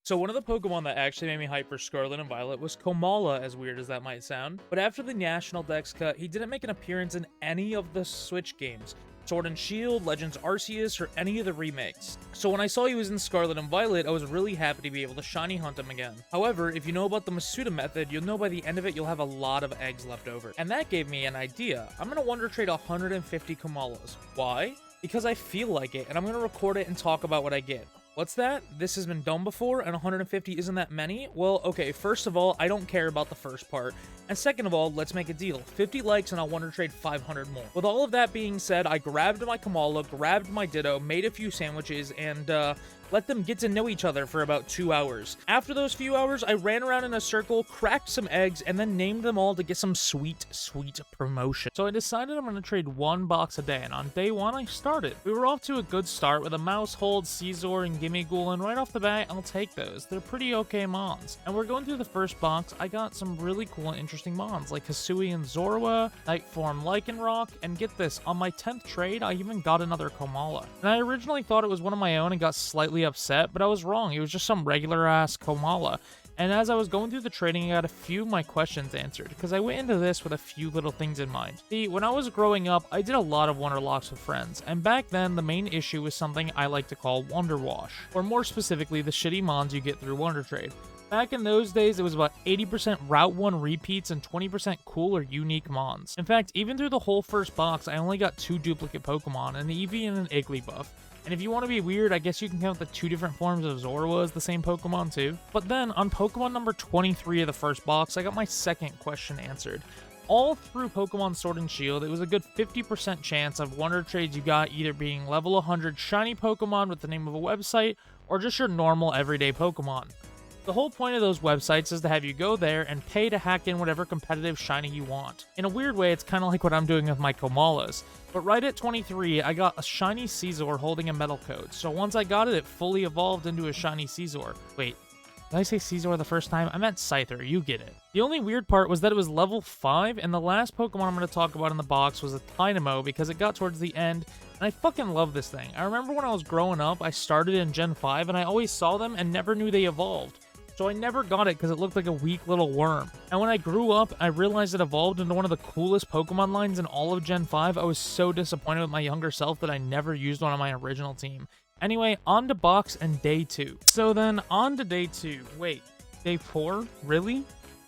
So one of the Pokemon that actually made me hype for Scarlet and Violet was Komala, as weird as that might sound. But after the National Dex cut, he didn't make an appearance in any of the Switch games. Sword and Shield, Legends Arceus, or any of the remakes. So when I saw he was in Scarlet and Violet, I was really happy to be able to shiny hunt him again. However, if you know about the Masuda method, you'll know by the end of it you'll have a lot of eggs left over. And that gave me an idea. I'm gonna Wonder Trade 150 Komalas. Why? Because I feel like it, and I'm gonna record it and talk about what I get. What's that? This has been done before, and 150 isn't that many? Well, okay, first of all, I don't care about the first part. And second of all, let's make a deal. 50 likes and I'll Wonder Trade 500 more. With all of that being said, I grabbed my Komala, grabbed my Ditto, made a few sandwiches, and let them get to know each other for about 2 hours. After those few hours, I ran around in a circle, cracked some eggs, and then named them all to get some sweet, sweet promotion. So I decided I'm going to trade 1 box a day, and on day 1, I started. We were off to a good start with a Mousehold, Caesar, and Gimmighoul, and right off the bat, I'll take those. They're pretty okay mons. And we're going through the first box, I got some really cool and interesting mons, like Hisui and Zorua, Nightform Lycanroc, and get this, on my 10th trade, I even got another Komala. And I originally thought it was one of my own and got slightly upset, but I was wrong. It was just some regular ass Komala. And as I was going through the trading, I got a few of my questions answered, because I went into this with a few little things in mind. See, when I was growing up, I did a lot of Wonder Locks with friends, and back then, the main issue was something I like to call Wonder Wash, or more specifically, the shitty mons you get through Wonder Trade. Back in those days, it was about 80% Route 1 repeats and 20% cool or unique mons. In fact, even through the whole first box, I only got 2 duplicate Pokemon, an Eevee and an Igglybuff. And if you want to be weird, I guess you can count the 2 different forms of Zorua as the same Pokemon too. But then, on Pokemon number 23 of the first box, I got my second question answered. All through Pokemon Sword and Shield, it was a good 50% chance of Wonder Trades you got either being level 100 shiny Pokemon with the name of a website, or just your normal everyday Pokemon. The whole point of those websites is to have you go there and pay to hack in whatever competitive shiny you want. In a weird way, it's kind of like what I'm doing with my Komalas. But right at 23, I got a shiny Caesar holding a metal code. So once I got it, it fully evolved into a shiny Caesar. Wait, did I say Caesar the first time? I meant Scyther, you get it. The only weird part was that it was level 5, and the last Pokemon I'm going to talk about in the box was a Dynamo because it got towards the end, and I fucking love this thing. I remember when I was growing up, I started in Gen 5, and I always saw them and never knew they evolved. So I never got it because it looked like a weak little worm. And when I grew up, I realized it evolved into one of the coolest Pokemon lines in all of Gen 5. I was so disappointed with my younger self that I never used one on my original team. Anyway, on to box and day 2. So then, on to day 2. Wait, day 4? Really?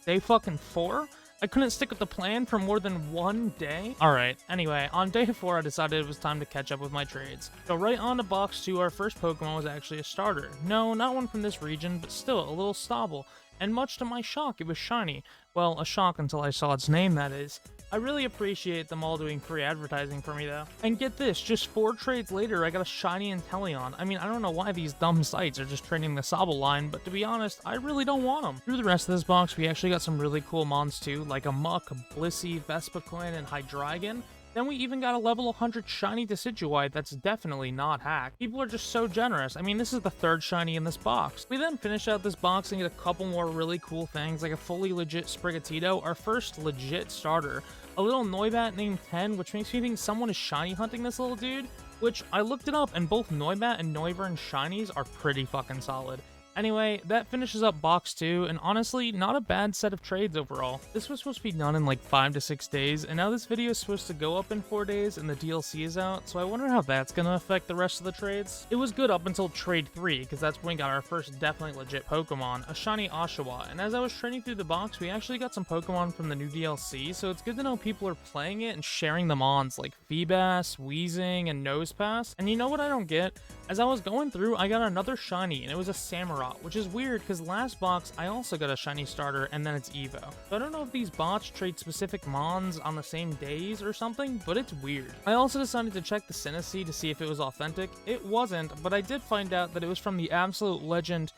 Day fucking 4? I couldn't stick with the plan for more than 1 day? Alright, anyway, on day 4 I decided it was time to catch up with my trades. So right on to box 2, our first Pokemon was actually a starter. No, not one from this region, but still a little Stobble. And much to my shock, it was shiny. Well, a shock until I saw its name, that is. I really appreciate them all doing free advertising for me though. And get this, just 4 trades later I got a shiny Inteleon. I mean, I don't know why these dumb sites are just trading the Sobble line, but to be honest, I really don't want them. Through the rest of this box, we actually got some really cool mons too, like a Muck, Blissey, Vespiquen, and Hydreigon. Then we even got a level 100 shiny Decidueye that's definitely not hacked. People are just so generous. I mean, this is the 3rd shiny in this box. We then finish out this box and get a couple more really cool things, like a fully legit Sprigatito, our first legit starter, a little Noibat named 10, which makes me think someone is shiny hunting this little dude, which I looked it up, and both Noibat and Noivern shinies are pretty fucking solid. Anyway, that finishes up box 2, and honestly, not a bad set of trades overall. This was supposed to be done in like 5 to 6 days, and now this video is supposed to go up in 4 days, and the DLC is out, so I wonder how that's gonna affect the rest of the trades. It was good up until trade 3, because that's when we got our first definitely legit Pokemon, a shiny Oshawott, and as I was trading through the box, we actually got some Pokemon from the new DLC, so it's good to know people are playing it and sharing the mons, like Feebas, Weezing, and Nosepass. And you know what I don't get? As I was going through, I got another shiny, and it was a Samurott, which is weird because last box I also got a shiny starter and then it's Evo. So I don't know if these bots trade specific mons on the same days or something, but it's weird. I also decided to check the Sinistcha to see if it was authentic. It wasn't, but I did find out that it was from the absolute legend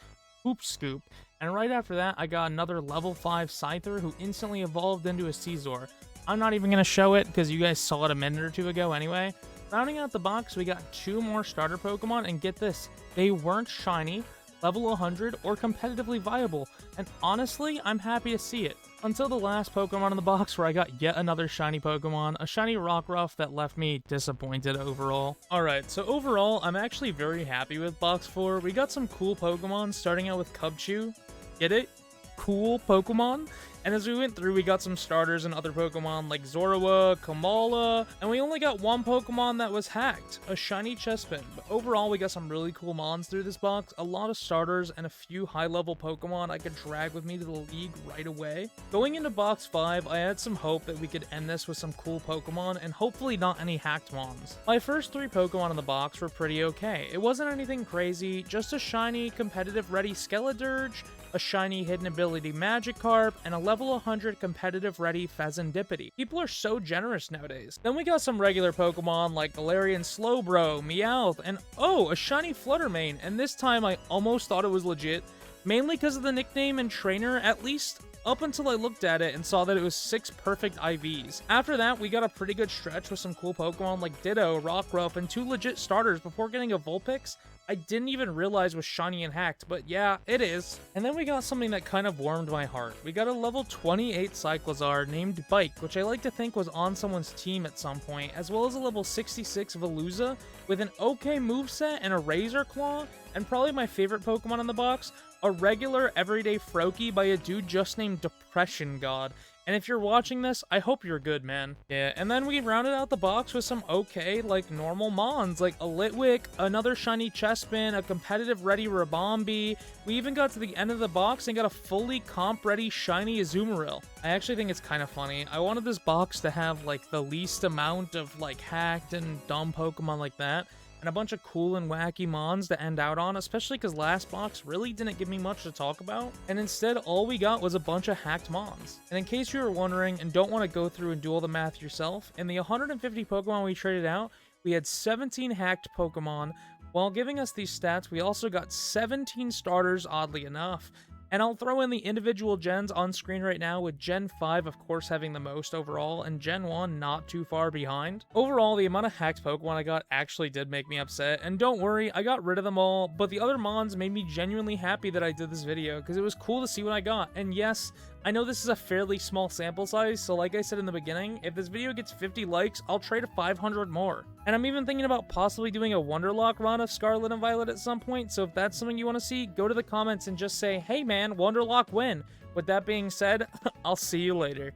Hoop Scoop, and right after that I got another level 5 Scyther who instantly evolved into a Caesar. I'm not even going to show it because you guys saw it a minute or 2 ago anyway. Rounding out the box, we got 2 more starter Pokemon, and get this, they weren't shiny, level 100, or competitively viable, and honestly, I'm happy to see it. Until the last Pokemon in the box where I got yet another shiny Pokemon, a shiny Rockruff that left me disappointed overall. Alright, so overall, I'm actually very happy with box 4. We got some cool Pokemon, starting out with Cubchoo. Get it? Cool Pokemon? And as we went through, we got some starters and other Pokemon like Zorua, Komala, and we only got one Pokemon that was hacked, a shiny Chespin. But overall, we got some really cool mons through this box, a lot of starters, and a few high-level Pokemon I could drag with me to the league right away. Going into box 5, I had some hope that we could end this with some cool Pokemon, and hopefully not any hacked mons. My first 3 Pokemon in the box were pretty okay. It wasn't anything crazy, just a shiny, competitive-ready Skeledirge, a shiny hidden ability Magikarp, and a level 100 competitive ready Pheasantipity. People are so generous nowadays. Then we got some regular Pokemon like Galarian Slowbro, Meowth, and oh, a shiny Fluttermane, and this time I almost thought it was legit, mainly because of the nickname and trainer, at least up until I looked at it and saw that it was 6 perfect IVs. After that, we got a pretty good stretch with some cool Pokemon like Ditto, Rockruff, and 2 legit starters before getting a Vulpix I didn't even realize was shiny and hacked, but yeah, it is. And then we got something that kind of warmed my heart. We got a level 28 Cyclizar named Bike, which I like to think was on someone's team at some point, as well as a level 66 Veluza with an okay moveset and a Razor Claw, and probably my favorite Pokemon in the box, a regular everyday Froakie by a dude just named Depression God. And if you're watching this, I hope you're good, man. Yeah, and then we rounded out the box with some okay, like, normal mons, like a Litwick, another shiny Chespin, a competitive ready Ribombee. We even got to the end of the box and got a fully comp-ready shiny Azumarill. I actually think it's kind of funny. I wanted this box to have, like, the least amount of, like, hacked and dumb Pokemon like that, and a bunch of cool and wacky mons to end out on, especially because last box really didn't give me much to talk about, and instead all we got was a bunch of hacked mons. And in case you were wondering and don't want to go through and do all the math yourself, in the 150 Pokemon we traded out, we had 17 hacked Pokemon. While giving us these stats, we also got 17 starters, oddly enough. And I'll throw in the individual gens on screen right now, with Gen 5 of course having the most overall, and Gen 1 not too far behind. Overall, the amount of hacked Pokemon I got actually did make me upset, and don't worry, I got rid of them all, but the other mons made me genuinely happy that I did this video, because it was cool to see what I got. And yes, I know this is a fairly small sample size, so like I said in the beginning, if this video gets 50 likes, I'll trade 500 more. And I'm even thinking about possibly doing a Wonderlock run of Scarlet and Violet at some point, so if that's something you want to see, go to the comments and just say, hey man, Wonderlock win. With that being said, I'll see you later.